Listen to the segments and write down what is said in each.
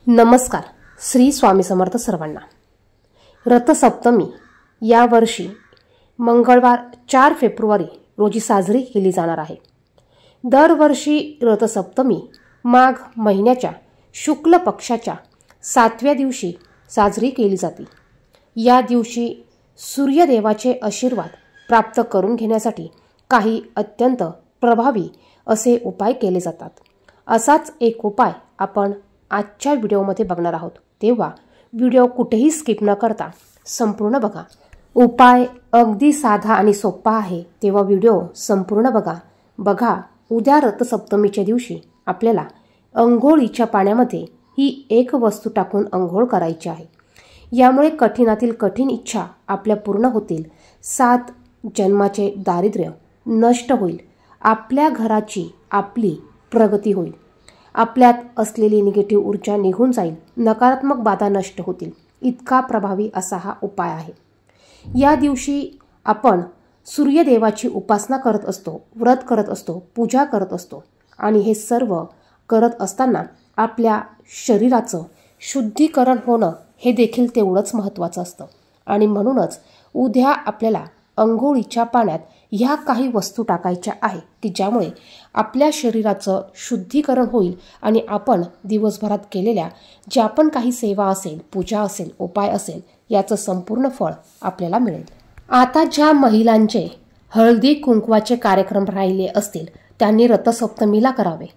नमस्कार. श्री स्वामी समर्थ सर्वांना. रथसप्तमी या वर्षी मंगळवार 4 फेब्रुवारी रोजी साजरी केली जाणार आहे. दरवर्षी रथसप्तमी माघ महिन्याच्या शुक्ल पक्षाच्या 7व्या दिवशी साजरी केली जाते. या दिवशी सूर्यदेवाचे आशीर्वाद प्राप्त करून घेण्यासाठी काही अत्यंत प्रभावी असे उपाय केले जातात. असाच एक उपाय आपण आजच्या व्हिडिओमध्ये बघणार आहोत, तेव्हा व्हिडिओ कुठेही स्किप न करता संपूर्ण बघा. उपाय अगदी साधा आणि सोपा आहे, तेव्हा व्हिडिओ संपूर्ण बघा. उद्या रथसप्तमीच्या दिवशी आपल्याला अंघोळीच्या पाण्यामध्ये ही एक वस्तू टाकून अंघोळ करायची आहे. यामुळे कठीणातील कठीण इच्छा आपल्या पूर्ण होतील. 7 जन्माचे दारिद्र्य नष्ट होईल. आपल्या घराची आपली प्रगती होईल. आपल्यात असलेली निगेटिव्ह ऊर्जा निघून जाईल. नकारात्मक बाधा नष्ट होतील. इतका प्रभावी असा हा उपाय आहे. या दिवशी आपण सूर्यदेवाची उपासना करत असतो, व्रत करत असतो, पूजा करत असतो आणि हे सर्व करत असताना आपल्या शरीराचं शुद्धीकरण होणं हे देखील तेवढंच महत्त्वाचं असतं. आणि म्हणूनच उद्या आपल्याला अंघोळीच्या पाण्यात ह्या काही वस्तू टाकायच्या आहे की ज्यामुळे आपल्या शरीराचं शुद्धीकरण होईल आणि आपण दिवसभरात केलेल्या ज्या पण काही सेवा असेल, पूजा असेल, उपाय असेल, याचं संपूर्ण फळ आपल्याला मिळेल. आता ज्या महिलांचे हळदी कुंकवाचे कार्यक्रम राहिले असतील त्यांनी रथसप्तमीला करावे.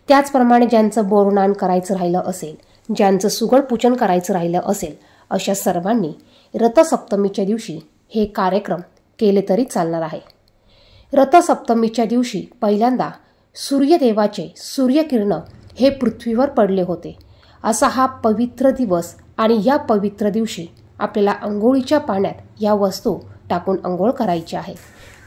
त्याचप्रमाणे ज्यांचं बोरनान करायचं राहिलं असेल, ज्यांचं सुगड पूजन करायचं राहिलं असेल, अशा सर्वांनी रथसप्तमीच्या दिवशी हे कार्यक्रम केले तरी चालणार आहे. रथसप्तमीच्या दिवशी पहिल्यांदा सूर्यदेवाचे सूर्यकिरण हे पृथ्वीवर पडले होते. असा हा पवित्र दिवस आणि या पवित्र दिवशी आपल्याला अंघोळीच्या पाण्यात या वस्तू टाकून अंघोळ करायची आहे.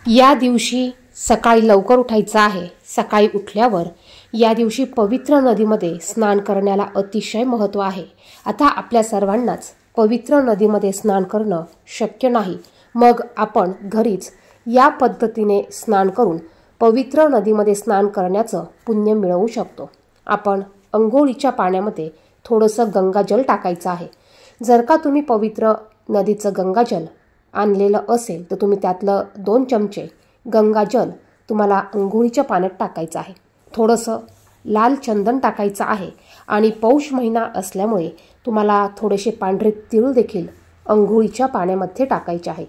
या दिवशी सकाळी लवकर उठायचं आहे. सकाळी उठल्यावर या दिवशी पवित्र नदीमध्ये स्नान करण्याला अतिशय महत्त्व आहे. आता आपल्या सर्वांनाच पवित्र नदीमध्ये स्नान करणं शक्य नाही. मग आपण घरीच या पद्धतीने स्नान करून पवित्र नदीमध्ये स्नान करण्याचं पुण्य मिळवू शकतो. आपण अंघोळीच्या पाण्यामध्ये थोडंसं गंगाजल टाकायचं आहे. जर का तुम्ही पवित्र नदीचं गंगाजल आणलेलं असेल तर तुम्ही त्यातलं 2 चमचे गंगाजल तुम्हाला अंघोळीच्या पाण्यात टाकायचं आहे. थोडंसं लाल चंदन टाकायचं आहे आणि पौष महिना असल्यामुळे तुम्हाला थोडेसे पांढरे तीळ देखील अंघोळीच्या पाण्यामध्ये टाकायचे आहे.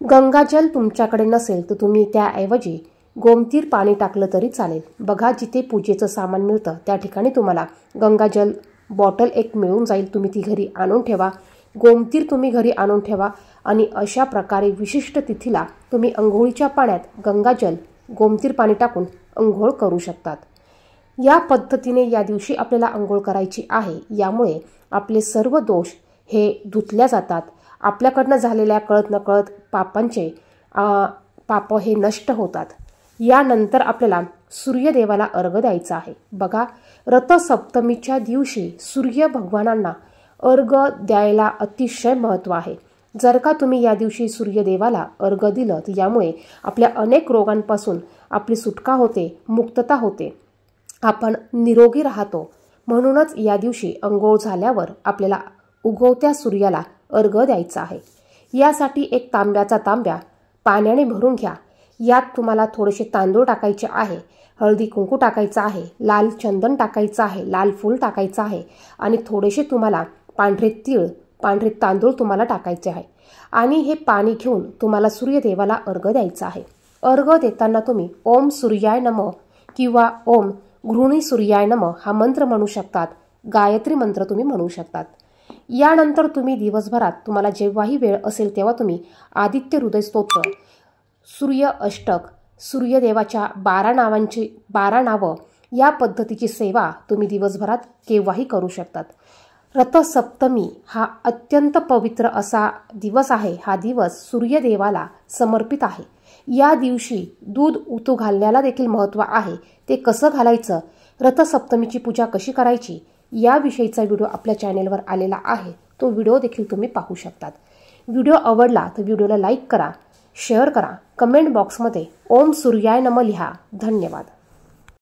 गंगाजल तुमच्याकडे नसेल तर तुम्ही त्याऐवजी गोमतीर पाणी टाकलं तरी चालेल. बघा, जिथे पूजेचं सामान मिळतं त्या ठिकाणी तुम्हाला गंगाजल बॉटल एक मिळून जाईल. तुम्ही ती घरी आणून ठेवा. गोमतीर तुम्ही घरी आणून ठेवा आणि अशा प्रकारे विशिष्ट तिथीला तुम्ही अंघोळीच्या पाण्यात गंगाजल, गोमतीर पाणी टाकून अंघोळ करू शकतात. या पद्धतीने या दिवशी आपल्याला अंघोळ करायची आहे. यामुळे आपले सर्व दोष हे धुतल्या जातात. आपल्याकडनं झालेल्या कळत नकळत पापांचे पाप हे नष्ट होतात. यानंतर आपल्याला सूर्यदेवाला अर्घ्य द्यायचा आहे. बघा, रथसप्तमीच्या दिवशी सूर्य भगवानांना अर्घ्य द्यायला अतिशय महत्त्व आहे. जर का तुम्ही या दिवशी सूर्यदेवाला अर्घ्य दिलं तर यामुळे आपल्या अनेक रोगांपासून आपली सुटका होते, मुक्तता होते, आपण निरोगी राहतो. म्हणूनच या दिवशी अंघोळ झाल्यावर आपल्याला उगवत्या सूर्याला अर्घ्य द्यायचा आहे. यासाठी एक तांब्याचा तांब्या पाण्याने भरून घ्या. यात तुम्हाला थोडेसे तांदूळ टाकायचे आहे, हळदी कुंकू टाकायचं आहे, लाल चंदन टाकायचं आहे, लाल फूल टाकायचं आहे आणि थोडेसे तुम्हाला पांढरे तीळ, पांढरे तांदूळ तुम्हाला टाकायचे आहे. आणि हे पाणी घेऊन तुम्हाला सूर्यदेवाला अर्घ्य द्यायचं आहे. अर्घ्य देताना तुम्ही ओम सूर्याय नमः किंवा ओम गृहिणी सूर्याय नमः हा मंत्र म्हणू शकतात. गायत्री मंत्र तुम्ही म्हणू शकतात. यानंतर तुम्ही दिवसभरात तुम्हाला जेव्हाही वेळ असेल तेव्हा तुम्ही आदित्य हृदय स्तोत्र, सूर्य अष्टक, सूर्यदेवाच्या 12 नावं या पद्धतीची सेवा तुम्ही दिवसभरात केव्हाही करू शकतात. रथसप्तमी हा अत्यंत पवित्र असा दिवस आहे. हा दिवस सूर्यदेवाला समर्पित आहे. या दिवशी दूध उतू घालण्याला देखील महत्त्व आहे. ते कसं घालायचं, रथसप्तमीची पूजा कशी करायची याविषयीचा व्हिडिओ आपल्या चॅनेलवर आलेला आहे. तो व्हिडिओ देखील तुम्ही पाहू शकतात. व्हिडिओ आवडला तर व्हिडिओला लाईक करा, शेअर करा, कमेंट बॉक्समध्ये ओम सूर्याय नमः लिहा. धन्यवाद.